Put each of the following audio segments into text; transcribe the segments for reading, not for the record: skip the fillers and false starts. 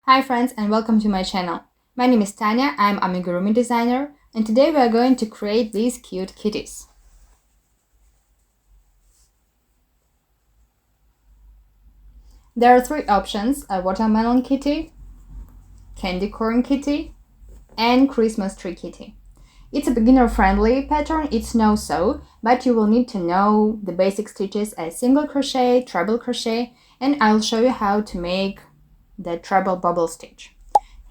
Hi friends and welcome to my channel. My name is Tanya, I'm Amigurumi designer, and today we are going to create these cute kitties. There are three options: a watermelon kitty, candy corn kitty, and Christmas tree kitty. It's a beginner friendly pattern, it's no sew, but you will need to know the basic stitches as single crochet, treble crochet, and I'll show you how to make the treble bubble stitch.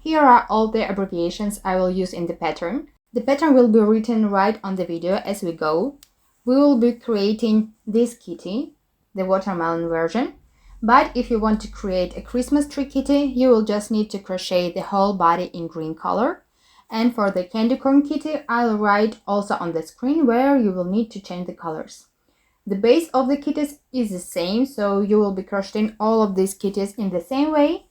Here are all the abbreviations I will use in the pattern. The pattern will be written right on the video as we go. We will be creating this kitty, the watermelon version, but if you want to create a Christmas tree kitty, you will just need to crochet the whole body in green color. And for the candy corn kitty, I'll write also on the screen where you will need to change the colors. The base of the kitties is the same, so you will be crocheting all of these kitties in the same way.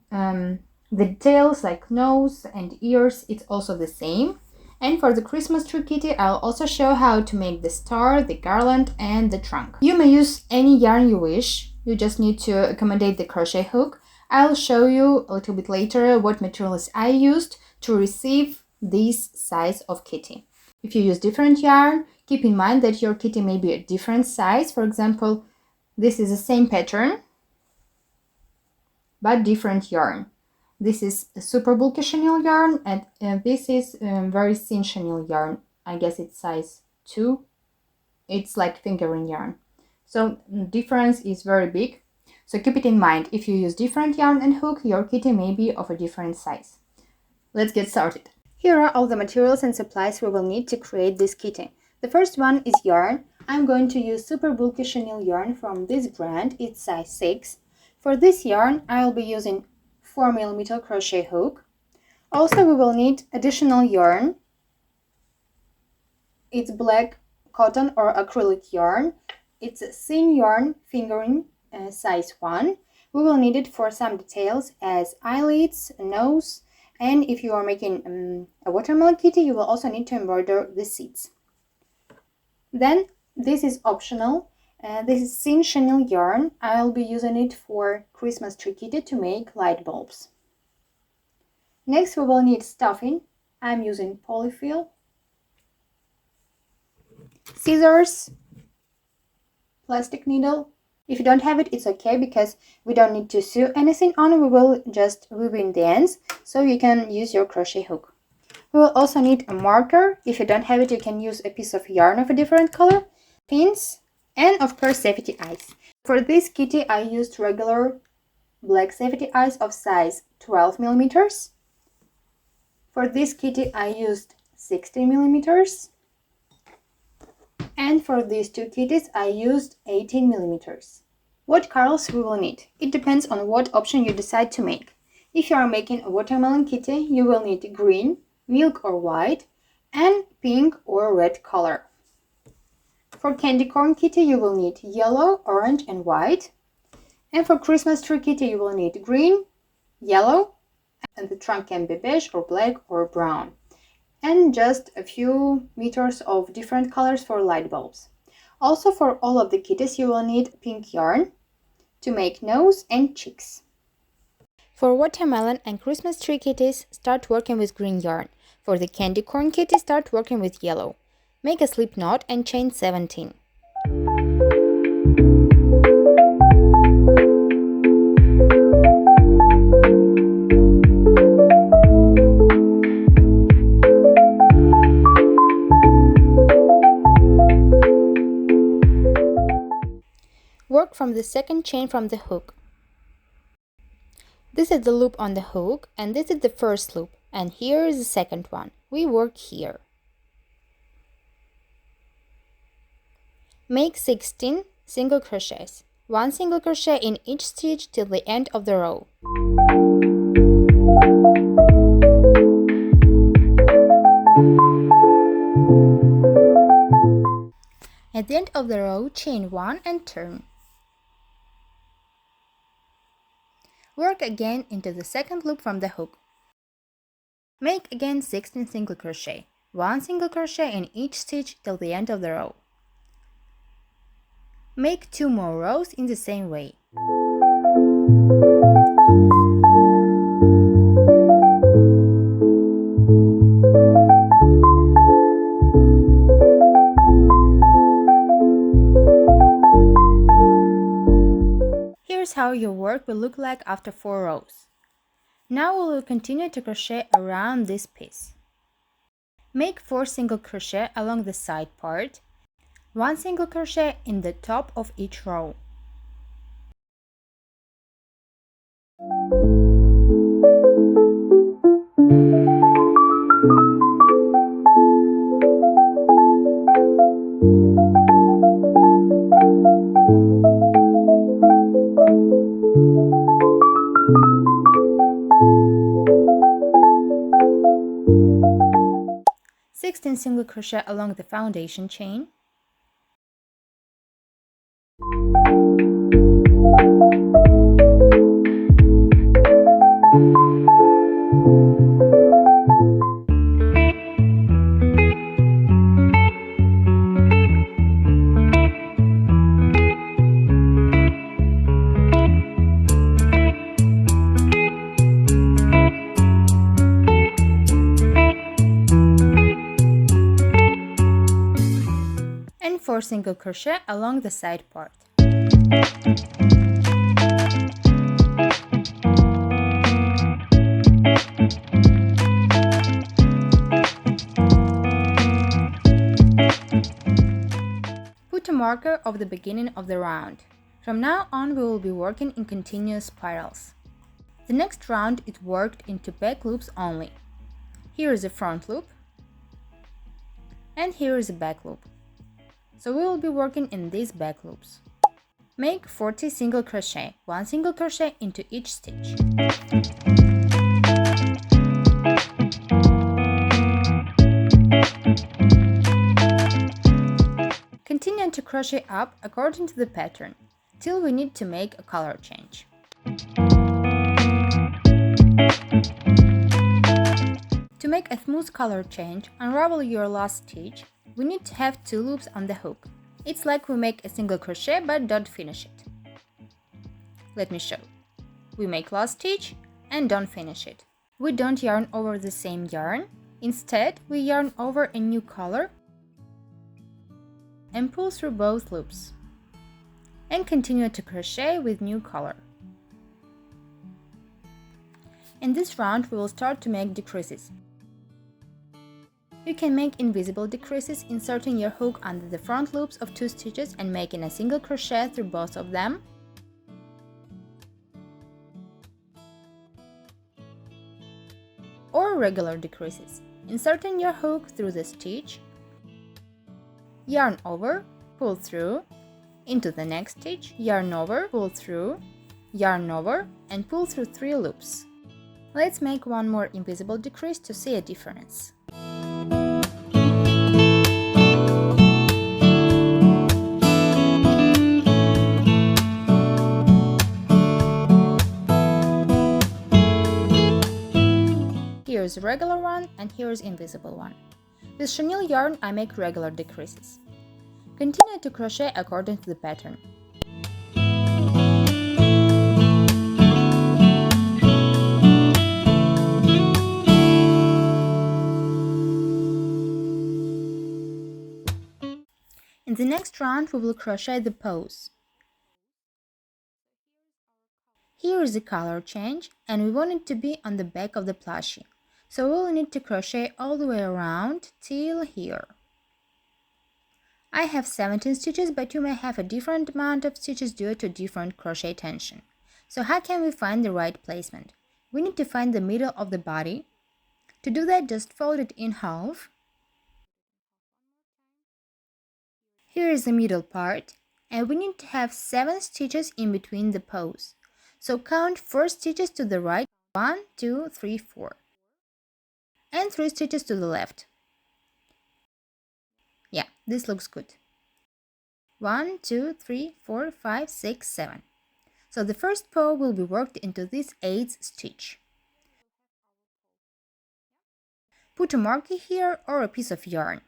The details like nose and ears, it's also the same. And for the Christmas tree kitty, I'll also show how to make the star, the garland, and the trunk. You may use any yarn you wish, you just need to accommodate the crochet hook. I'll show you a little bit later what materials I used to receive this size of kitty. If you use different yarn, keep in mind that your kitty may be a different size. For example, this is the same pattern, but different yarn. This is a super bulky chenille yarn, and this is very thin chenille yarn. I guess it's size 2. It's like fingering yarn. So the difference is very big. So keep it in mind. If you use different yarn and hook, your kitty may be of a different size. Let's get started. Here are all the materials and supplies we will need to create this kitty. The first one is yarn. I'm going to use super bulky chenille yarn from this brand. It's size 6. For this yarn, I'll be using 4mm crochet hook. Also, we will need additional yarn. It's black cotton or acrylic yarn. It's a thin yarn fingering size 1. We will need it for some details as eyelids, nose, and if you are making a watermelon kitty, you will also need to embroider the seeds. Then, this is optional. This is thin chenille yarn. I'll be using it for Christmas tree kitty to make light bulbs. Next, we will need stuffing. I'm using polyfill, scissors, plastic needle. If you don't have it, it's okay because we don't need to sew anything on. We will just weave in the ends, so you can use your crochet hook. We will also need a marker. If you don't have it, you can use a piece of yarn of a different color, pins, and of course safety eyes. For this kitty, I used regular black safety eyes of size 12mm. For this kitty, I used 16mm. And for these two kitties, I used 18mm. What colors we will need? It depends on what option you decide to make. If you are making a watermelon kitty, you will need green, milk or white, and pink or red color. For candy corn kitty, you will need yellow, orange, and white. And for Christmas tree kitty, you will need green, yellow, and the trunk can be beige or black or brown. And just a few meters of different colors for light bulbs. Also, for all of the kitties, you will need pink yarn to make nose and cheeks. For watermelon and Christmas tree kitties, start working with green yarn. For the candy corn kitty, start working with yellow. Make a slip knot and chain 17. Work from the second chain from the hook. This is the loop on the hook, and this is the first loop, and here is the second one. We work here. Make 16 single crochets. 1 single crochet in each stitch till the end of the row. At the end of the row, chain 1 and turn. Work again into the second loop from the hook. Make again 16 single crochet. 1 single crochet in each stitch till the end of the row. Make 2 more rows in the same way. work will look like after 4 rows. Now we will continue to crochet around this piece. Make 4 single crochet along the side part, 1 single crochet in the top of each row. Single crochet along the foundation chain, and 4 single crochet along the side part. Put a marker of the beginning of the round. From now on we will be working in continuous spirals. The next round is worked into back loops only. Here is a front loop and here is a back loop. So we will be working in these back loops. Make 40 single crochet, 1 single crochet into each stitch. Continue to crochet up according to the pattern, till we need to make a color change. To make a smooth color change, unravel your last stitch. We need to have 2 loops on the hook. It's like we make a single crochet but don't finish it. Let me show. We make last stitch and don't finish it. We don't yarn over the same yarn. Instead, we yarn over a new color and pull through both loops. And continue to crochet with new color. In this round, we will start to make decreases. You can make invisible decreases, inserting your hook under the front loops of 2 stitches and making a single crochet through both of them. Or regular decreases, inserting your hook through the stitch, yarn over, pull through, into the next stitch, yarn over, pull through, yarn over, and pull through 3 loops. Let's make one more invisible decrease to see a difference. Here's a regular one and here's invisible one. With chenille yarn I make regular decreases. Continue to crochet according to the pattern. In the next round we will crochet the paws. Here is the color change and we want it to be on the back of the plushie. So we will need to crochet all the way around till here. I have 17 stitches, but you may have a different amount of stitches due to different crochet tension. So how can we find the right placement? We need to find the middle of the body. To do that, just fold it in half. Here is the middle part, and we need to have 7 stitches in between the paws. So count 4 stitches to the right, 1, 2, 3, 4. And 3 stitches to the left. Yeah, this looks good. 1, 2, 3, 4, 5, 6, 7. So the first paw will be worked into this 8th stitch. Put a marker here or a piece of yarn.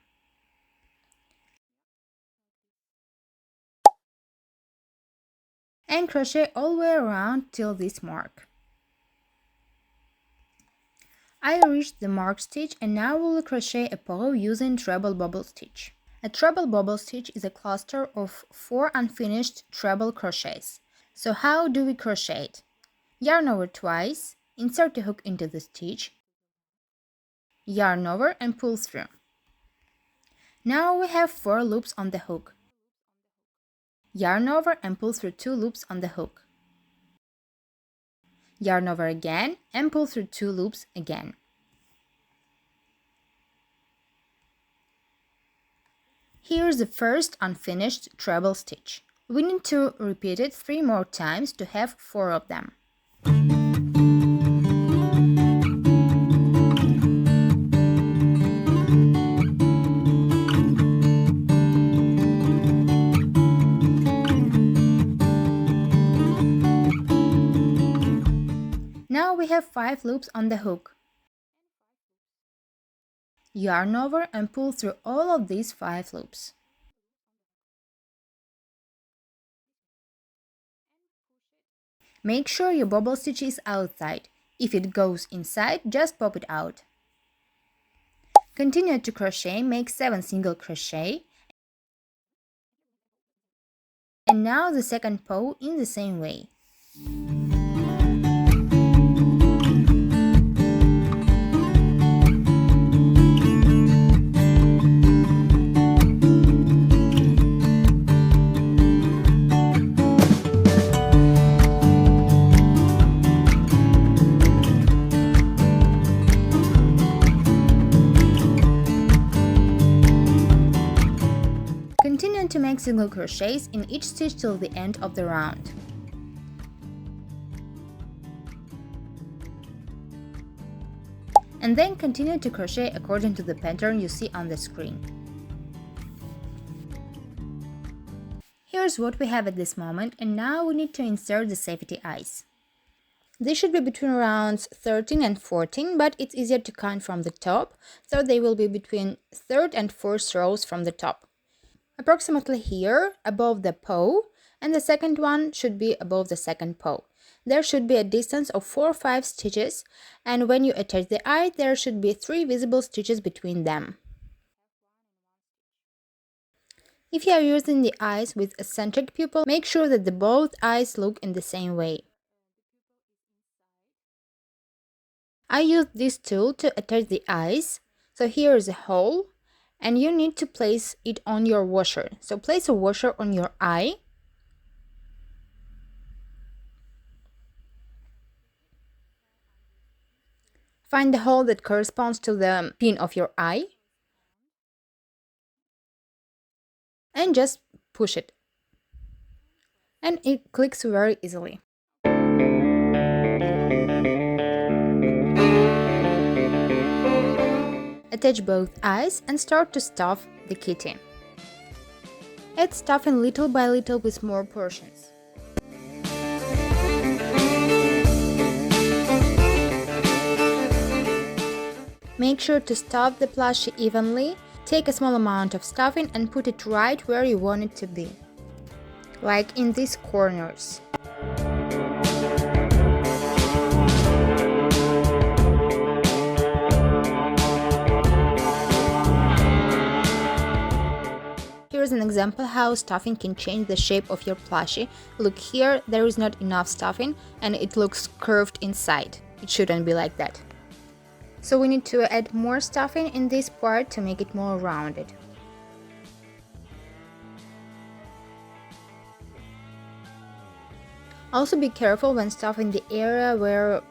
And crochet all the way around till this mark. I reached the mark stitch and now we will crochet a paw using treble bobble stitch. A treble bobble stitch is a cluster of 4 unfinished treble crochets. So how do we crochet it? Yarn over twice, insert the hook into the stitch, yarn over and pull through. Now we have 4 loops on the hook. Yarn over and pull through 2 loops on the hook. Yarn over again and pull through 2 loops again. Here's the first unfinished treble stitch. We need to repeat it 3 more times to have 4 of them. Now we have 5 loops on the hook. Yarn over and pull through all of these 5 loops. Make sure your bobble stitch is outside. If it goes inside, just pop it out. Continue to crochet, make 7 single crochet. And now the second paw in the same way. Continue to make single crochets in each stitch till the end of the round. And then continue to crochet according to the pattern you see on the screen. Here's what we have at this moment, and now we need to insert the safety eyes. They should be between rounds 13 and 14, but it's easier to count from the top, so they will be between 3rd and 4th rows from the top. Approximately here, above the paw, and the second one should be above the second paw. There should be a distance of 4 or 5 stitches, and when you attach the eye, there should be 3 visible stitches between them. If you are using the eyes with a centered pupil, make sure that both eyes look in the same way. I used this tool to attach the eyes, so here is a hole, and you need to place it on your washer. So place a washer on your eye. Find the hole that corresponds to the pin of your eye. And just push it. And it clicks very easily. Attach both eyes and start to stuff the kitty. Add stuffing little by little with more portions. Make sure to stuff the plushie evenly. Take a small amount of stuffing and put it right where you want it to be, like in these corners. Here's an example how stuffing can change the shape of your plushie. Look here, there is not enough stuffing and it looks curved inside. It shouldn't be like that. So we need to add more stuffing in this part to make it more rounded. Also be careful when stuffing the area where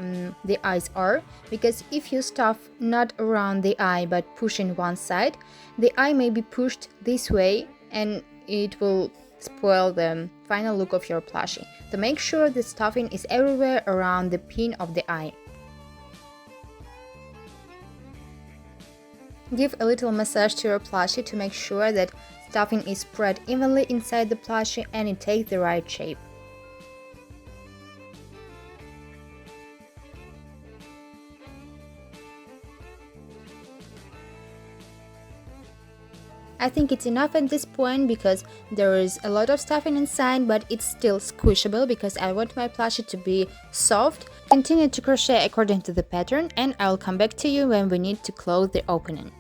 the eyes are, because if you stuff not around the eye but pushing one side, the eye may be pushed this way and it will spoil the final look of your plushie. So make sure the stuffing is everywhere around the pin of the eye. Give a little massage to your plushie to make sure that stuffing is spread evenly inside the plushie and it takes the right shape. I think it's enough at this point because there is a lot of stuffing inside, but it's still squishable because I want my plushie to be soft. Continue to crochet according to the pattern and I'll come back to you when we need to close the opening.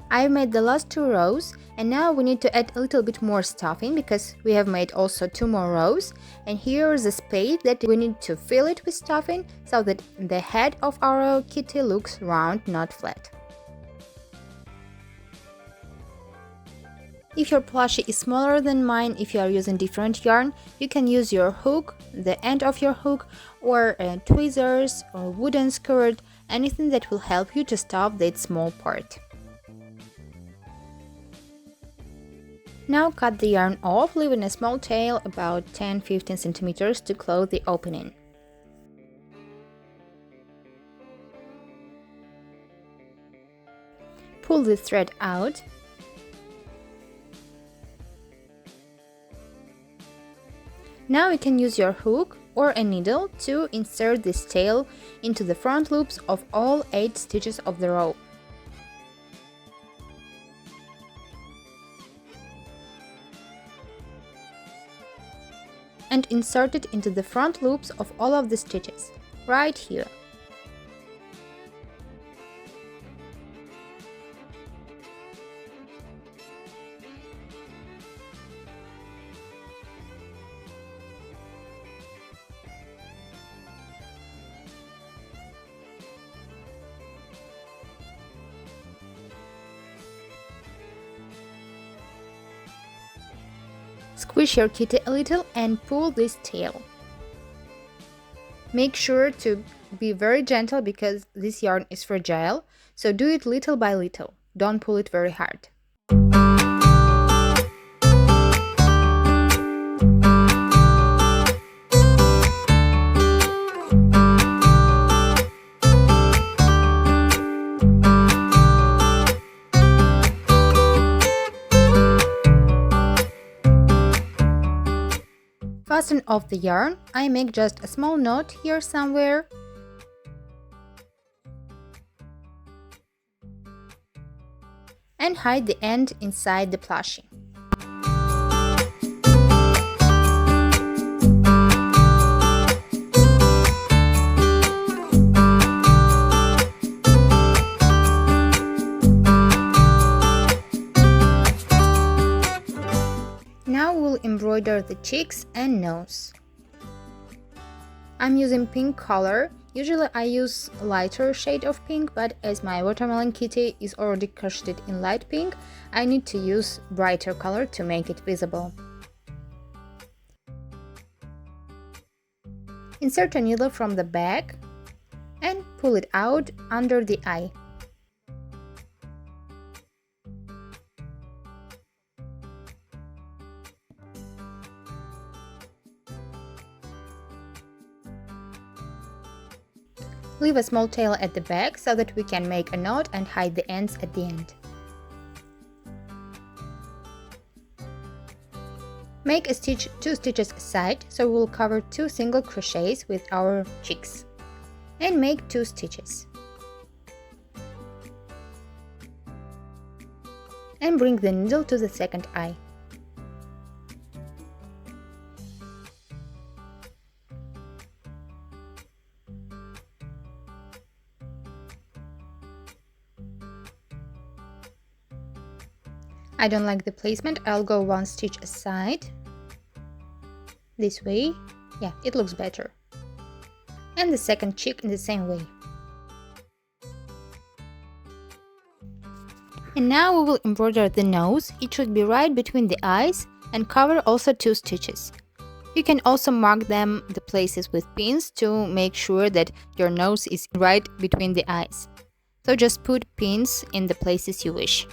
I've made the last 2 rows, and now we need to add a little bit more stuffing because we have made also 2 more rows, and here is a space that we need to fill it with stuffing so that the head of our kitty looks round, not flat. If your plushie is smaller than mine, if you are using different yarn, you can use your hook, the end of your hook, or tweezers or wooden skirt, anything that will help you to stuff that small part. Now cut the yarn off, leaving a small tail about 10-15 cm to close the opening. Pull the thread out. Now you can use your hook or a needle to insert this tail into the front loops of all 8 stitches of the row. And insert it into the front loops of all of the stitches, right here. Squish your kitty a little and pull this tail. Make sure to be very gentle because this yarn is fragile, so do it little by little. Don't pull it very hard. Fasten off the yarn. I make just a small knot here somewhere. And hide the end inside the plushie. Now we'll embroider the cheeks and nose. I'm using pink color. Usually I use a lighter shade of pink, but as my watermelon kitty is already crocheted in light pink, I need to use brighter color to make it visible. Insert a needle from the back and pull it out under the eye. Leave a small tail at the back so that we can make a knot and hide the ends at the end. Make a stitch 2 stitches aside, so we'll cover 2 single crochets with our cheeks. And make 2 stitches. And bring the needle to the second eye. I don't like the placement, I'll go 1 stitch aside. This way. Yeah, it looks better. And the second cheek in the same way. And now we will embroider the nose. It should be right between the eyes and cover also 2 stitches. You can also mark them, the places, with pins to make sure that your nose is right between the eyes. So just put pins in the places you wish.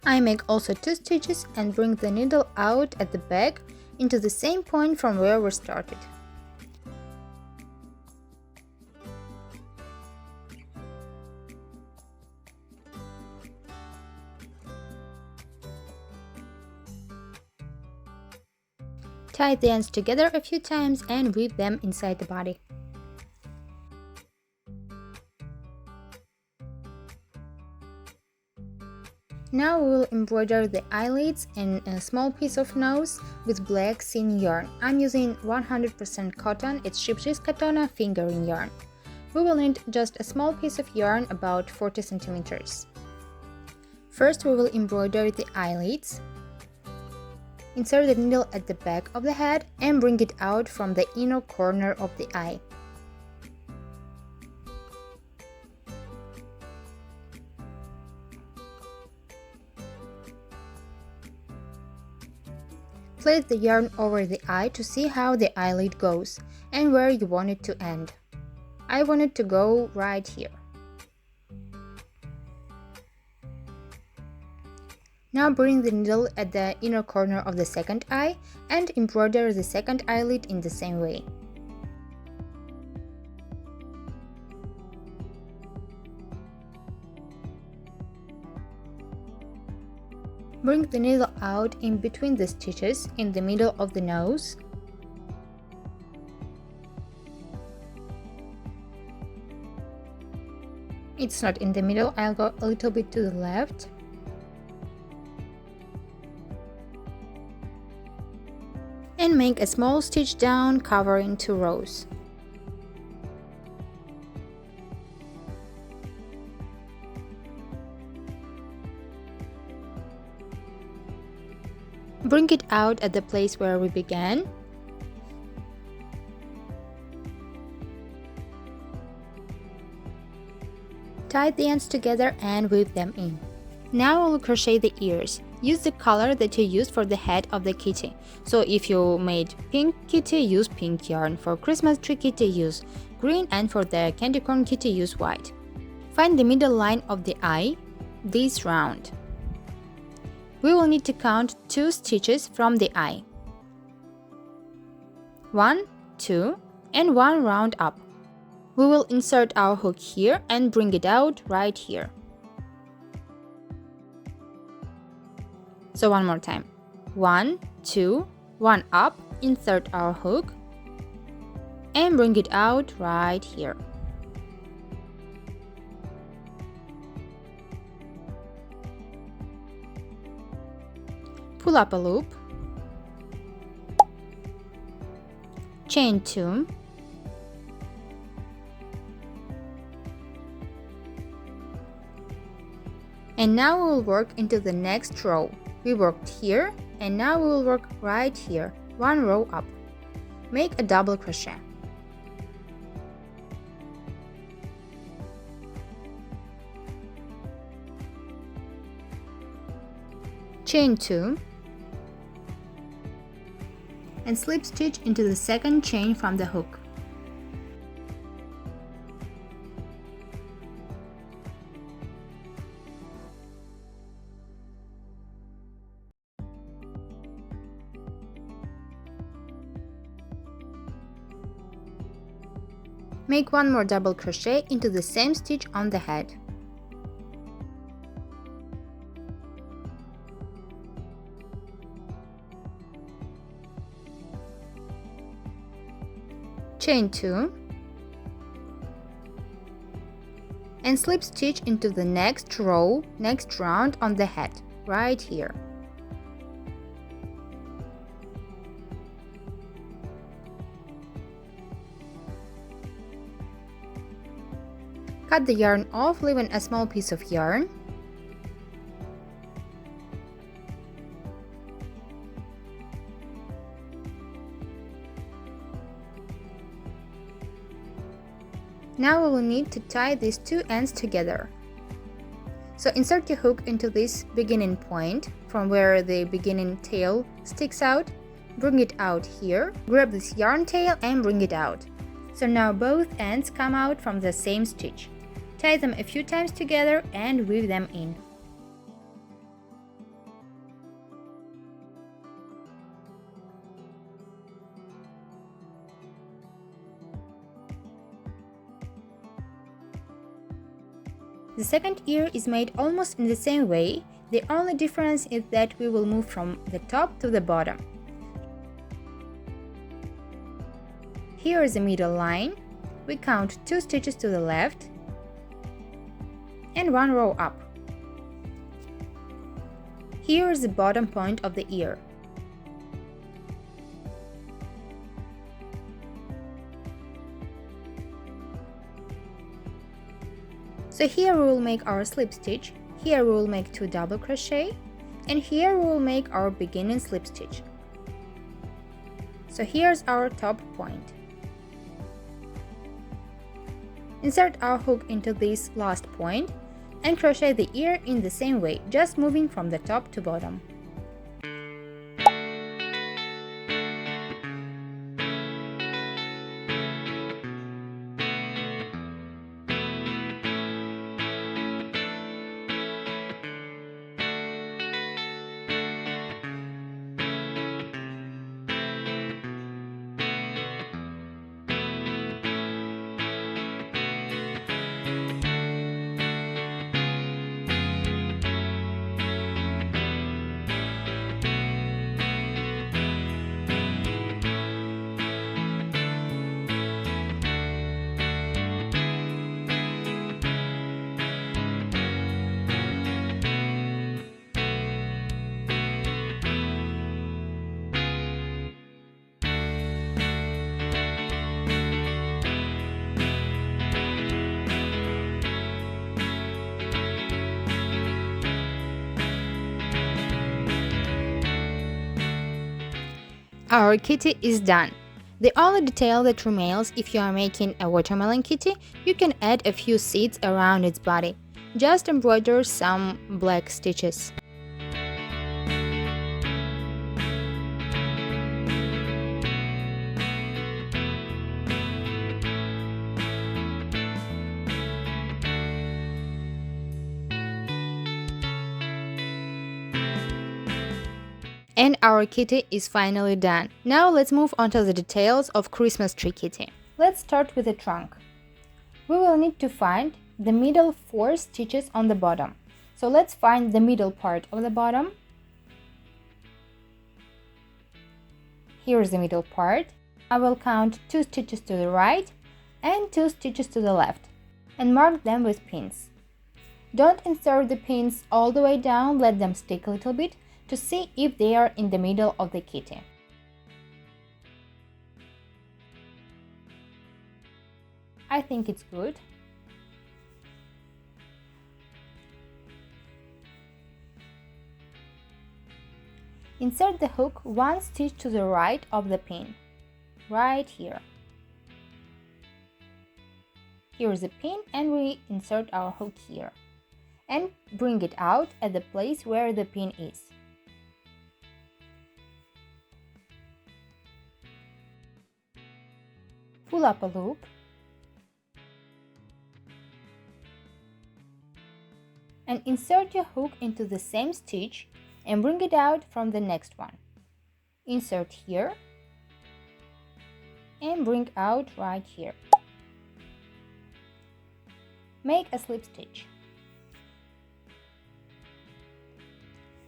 I make also 2 stitches and bring the needle out at the back into the same point from where we started. Tie the ends together a few times and weave them inside the body. Now we will embroider the eyelids and a small piece of nose with black seam yarn. I'm using 100% cotton, it's Chubby's Katana fingering yarn. We will need just a small piece of yarn about 40 centimeters. First we will embroider the eyelids. Insert the needle at the back of the head and bring it out from the inner corner of the eye. Place the yarn over the eye to see how the eyelid goes and where you want it to end. I want it to go right here. Now bring the needle at the inner corner of the second eye and embroider the second eyelid in the same way. Bring the needle out in between the stitches in the middle of the nose. It's not in the middle, I'll go a little bit to the left. And make a small stitch down covering 2 rows. Bring it out at the place where we began. Tie the ends together and weave them in. Now we'll crochet the ears. Use the color that you used for the head of the kitty. So if you made pink kitty, use pink yarn. For Christmas tree kitty, use green, and for the candy corn kitty, use white. Find the middle line of the eye, this round. We will need to count 2 stitches from the eye. 1, 2, and 1 round up. We will insert our hook here and bring it out right here. So one more time. 1, 2, 1 up, insert our hook and bring it out right here. Pull up a loop, chain 2, and now we will work into the next row. We worked here and now we will work right here, 1 row up. Make a double crochet. Chain 2 and slip stitch into the second chain from the hook. Make 1 more double crochet into the same stitch on the head. Chain 2 and slip stitch into the next row, next round on the head, right here. Cut the yarn off, leaving a small piece of yarn. Now we will need to tie these 2 ends together. So insert your hook into this beginning point from where the beginning tail sticks out. Bring it out here. Grab this yarn tail and bring it out. So now both ends come out from the same stitch. Tie them a few times together and weave them in. The second ear is made almost in the same way. The only difference is that we will move from the top to the bottom. Here is the middle line. We count 2 stitches to the left and 1 row up. Here is the bottom point of the ear. So here we will make our slip stitch, here we will make 2 double crochet, and here we will make our beginning slip stitch. So here's our top point. Insert our hook into this last point and crochet the ear in the same way, just moving from the top to bottom. Our kitty is done. The only detail that remains if you are making a watermelon kitty, you can add a few seeds around its body. Just embroider some black stitches. And our kitty is finally done. Now let's move on to the details of Christmas tree kitty. Let's start with the trunk. We will need to find the middle 4 stitches on the bottom. So let's find the middle part of the bottom. Here is the middle part. I will count 2 stitches to the right and 2 stitches to the left and mark them with pins. Don't insert the pins all the way down, let them stick a little bit to see if they are in the middle of the kitty. I think it's good. Insert the hook 1 stitch to the right of the pin, right here. Here is the pin and we insert our hook here and bring it out at the place where the pin is. Pull up a loop and insert your hook into the same stitch and bring it out from the next one. Insert here and bring out right here. Make a slip stitch.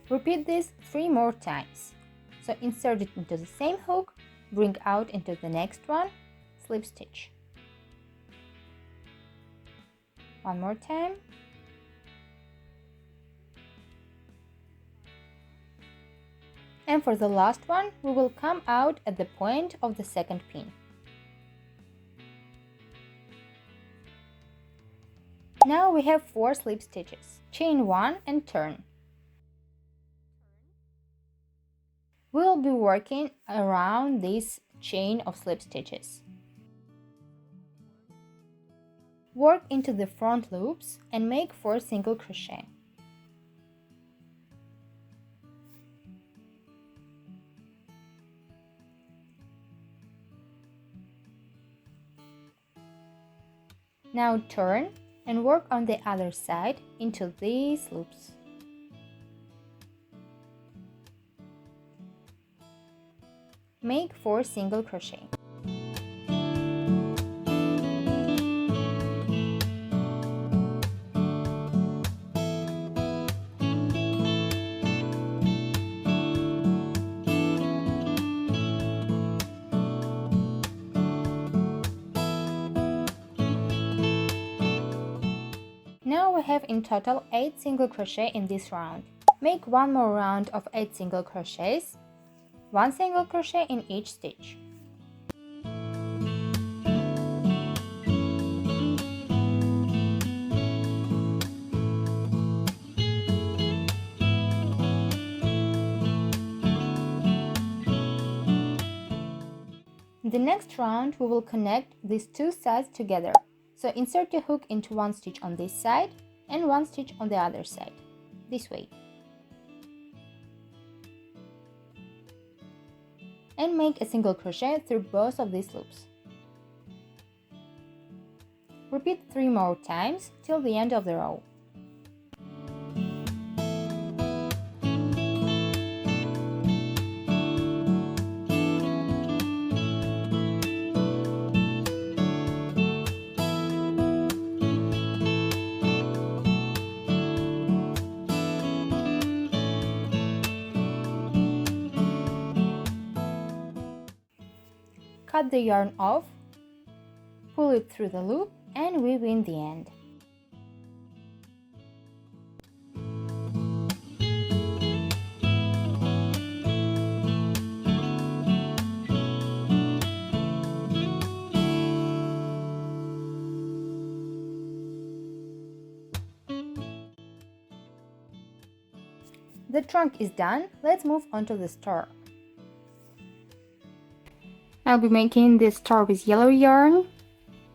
Repeat this 3 more times. So insert it into the same hook, bring out into the next one, slip stitch. One more time. And for the last one, we will come out at the point of the second pin. Now we have 4 slip stitches. Chain 1 and turn. We will be working around this chain of slip stitches. Work into the front loops and make 4 single crochet. Now turn and work on the other side into these loops. Make 4 single crochet. Now we have in total 8 single crochet in this round. Make one more round of 8 single crochets, 1 single crochet in each stitch. The next round we will connect these two sides together. So insert your hook into one stitch on this side and one stitch on the other side, this way. And make a single crochet through both of these loops. Repeat 3 more times till the end of the row. Cut the yarn off, pull it through the loop and weave in the end. The trunk is done, let's move on to the star. I'll be making this star with yellow yarn.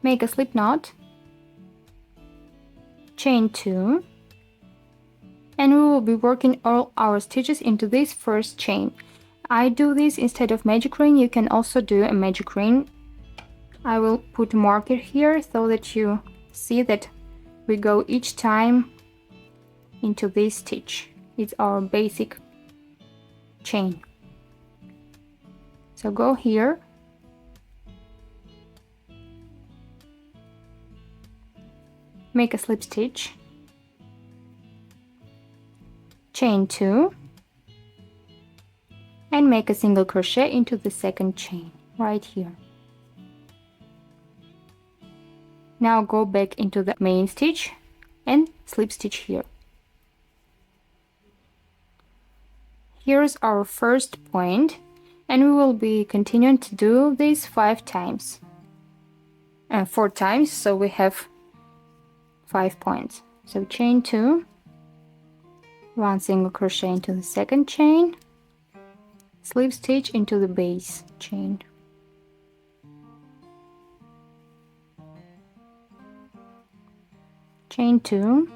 Make a slip knot, chain 2, and we will be working all our stitches into this first chain. I do this instead of magic ring. You can also do a magic ring. I will put a marker here so that you see that we go each time into this stitch. It's our basic chain. So go here, make a slip stitch, chain 2, and make a single crochet into the second chain right here. Now go back into the main stitch and slip stitch here. Here's our first point, and we will be continuing to do this 4 times, so we have 5 points. So chain 2, 1 single crochet into the second chain, slip stitch into the base chain, chain 2,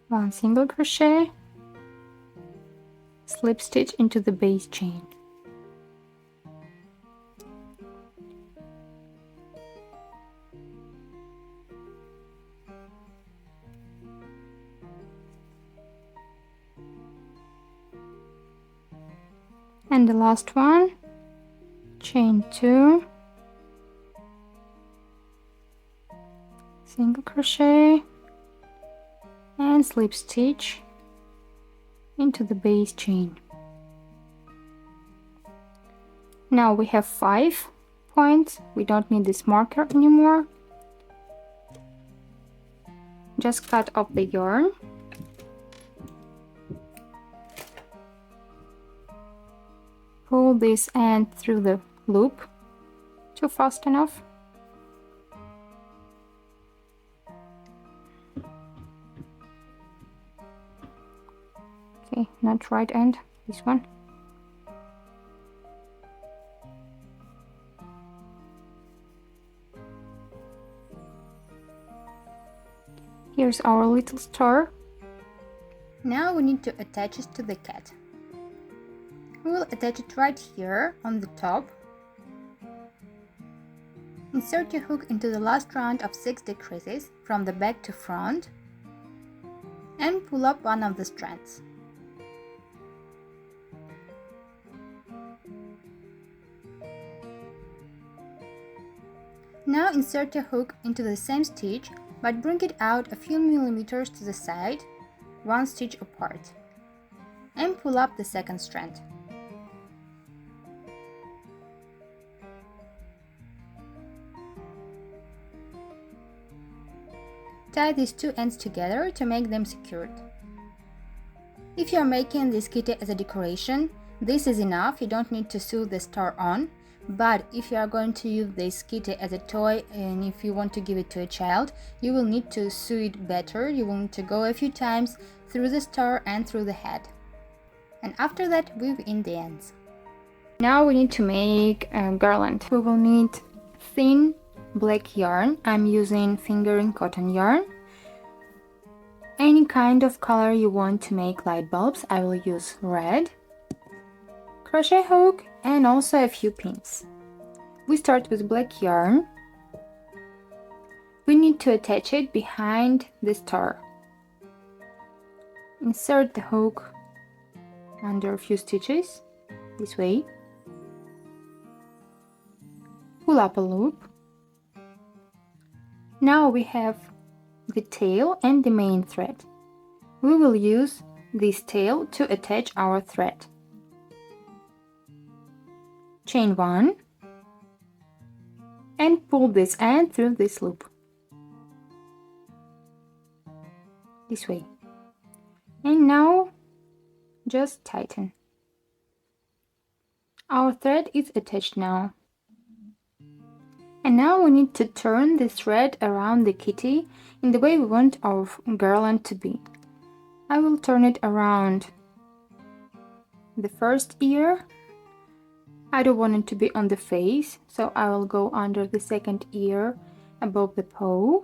1 single crochet, slip stitch into the base chain, and the last one, chain 2, single crochet and slip stitch into the base chain. Now we have 5 points. We don't need this marker anymore. Just cut off the yarn, pull this end through the loop to fasten off. Okay, not right end, this one. Here's our little star. Now we need to attach it to the cat. We will attach it right here on the top. Insert your hook into the last round of 6 decreases from the back to front and pull up one of the strands. Now insert your hook into the same stitch, but bring it out a few millimeters to the side, 1 stitch apart, and pull up the second strand. Tie these two ends together to make them secured. If you're making this kitty as a decoration, this is enough, you don't need to sew the star on. But if you are going to use this kitty as a toy and if you want to give it to a child, you will need to sew it better. You will need to go a few times through the star and through the head. And after that, weave in the ends. Now we need to make a garland. We will need thin black yarn. I'm using fingering cotton yarn. Any kind of color you want to make light bulbs. I will use red, crochet hook, and also a few pins. We start with black yarn. We need to attach it behind the star. Insert the hook under a few stitches, this way. Pull up a loop. Now we have the tail and the main thread. We will use this tail to attach our thread. Chain 1 and pull this end through this loop, this way. And now just tighten. Our thread is attached now. And now we need to turn the thread around the kitty in the way we want our garland to be. I will turn it around the first ear. I don't want it to be on the face, so I will go under the second ear, above the paw,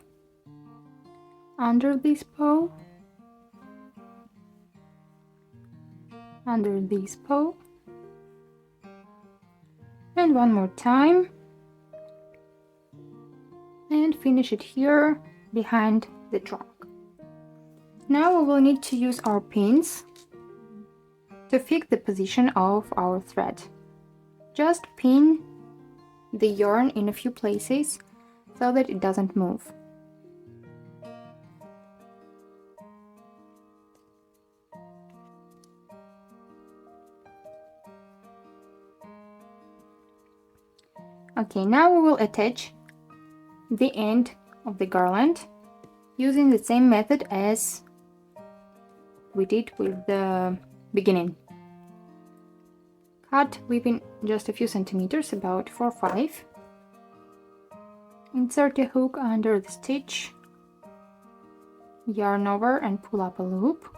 under this paw, under this paw, and one more time, and finish it here behind the trunk. Now we will need to use our pins to fix the position of our thread. Just pin the yarn in a few places so that it doesn't move. Okay, now we will attach the end of the garland using the same method as we did with the beginning. Cut within just a few centimeters, about 4 or 5. Insert a hook under the stitch, yarn over and pull up a loop.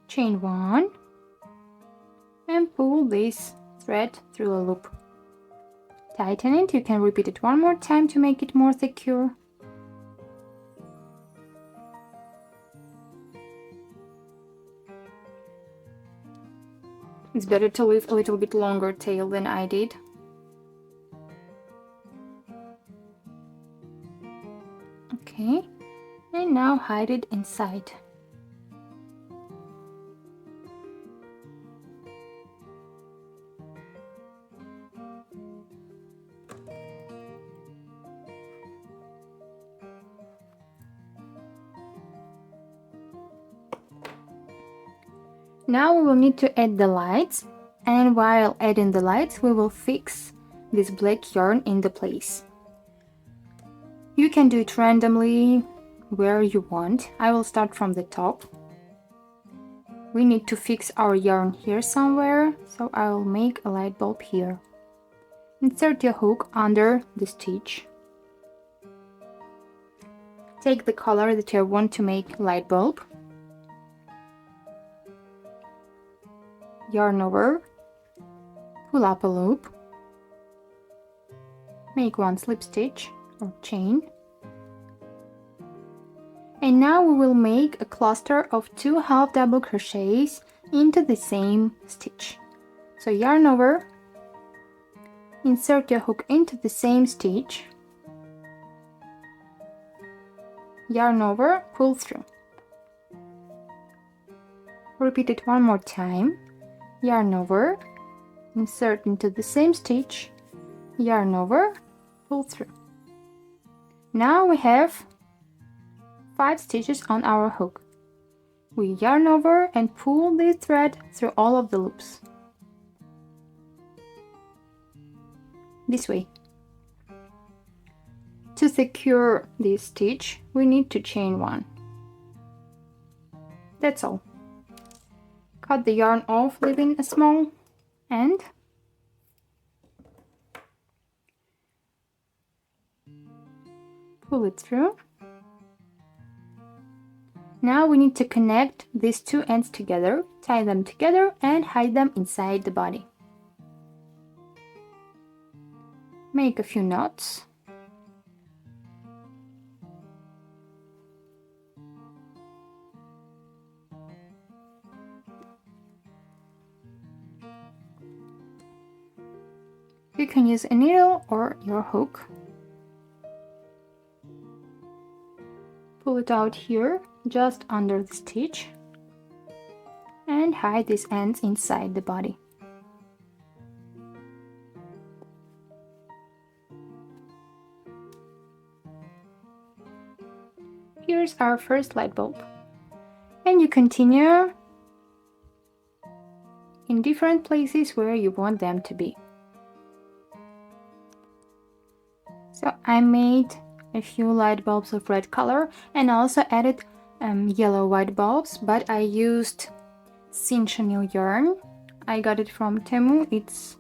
Chain 1 and pull this thread through a loop. Tighten it. You can repeat it one more time to make it more secure. It's better to leave a little bit longer tail than I did. Okay, and now hide it inside. Now we will need to add the lights, and while adding the lights we will fix this black yarn in the place. You can do it randomly where you want. I will start from the top. We need to fix our yarn here somewhere, so I will make a light bulb here. Insert your hook under the stitch. Take the color that you want to make light bulb. Yarn over, pull up a loop, make one slip stitch or chain, and now we will make a cluster of 2 half double crochets into the same stitch. So yarn over, insert your hook into the same stitch, yarn over, pull through. Repeat it one more time. Yarn over, insert into the same stitch, yarn over, pull through. Now we have 5 stitches on our hook. We yarn over and pull the thread through all of the loops. This way. To secure this stitch, we need to chain one. That's all. Cut the yarn off, leaving a small end. Pull it through. Now we need to connect these two ends together, tie them together and hide them inside the body. Make a few knots. You can use a needle or your hook. Pull it out here, just under the stitch, and hide these ends inside the body. Here's our first light bulb. And you continue in different places where you want them to be. So I made a few light bulbs of red color and also added yellow white bulbs, but I used thin chenille yarn. I got it from Temu. It's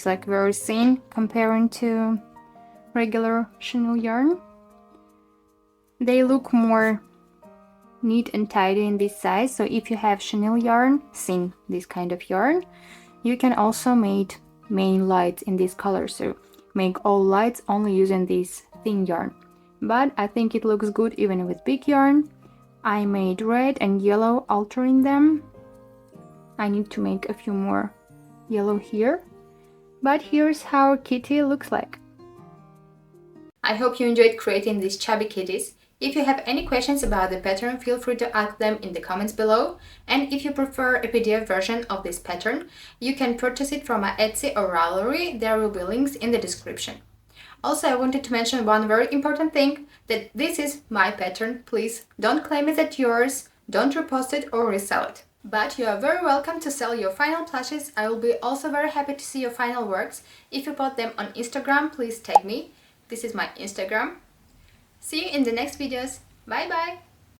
like very thin comparing to regular chenille yarn. They look more neat and tidy in this size, so if you have chenille yarn, thin this kind of yarn, you can also make main lights in this color, so make all lights only using this thin yarn. But I think it looks good even with big yarn. I made red and yellow altering them. I need to make a few more yellow here, but here's how our kitty looks like. I hope you enjoyed creating these chubby kitties. If you have any questions about the pattern, feel free to ask them in the comments below. And if you prefer a PDF version of this pattern, you can purchase it from my Etsy or Ravelry. There will be links in the description. Also, I wanted to mention one very important thing, that this is my pattern. Please don't claim it as yours, don't repost it or resell it. But you are very welcome to sell your final plushes. I will be also very happy to see your final works. If you bought them on Instagram, please tag me. This is my Instagram. See you in the next videos. Bye bye!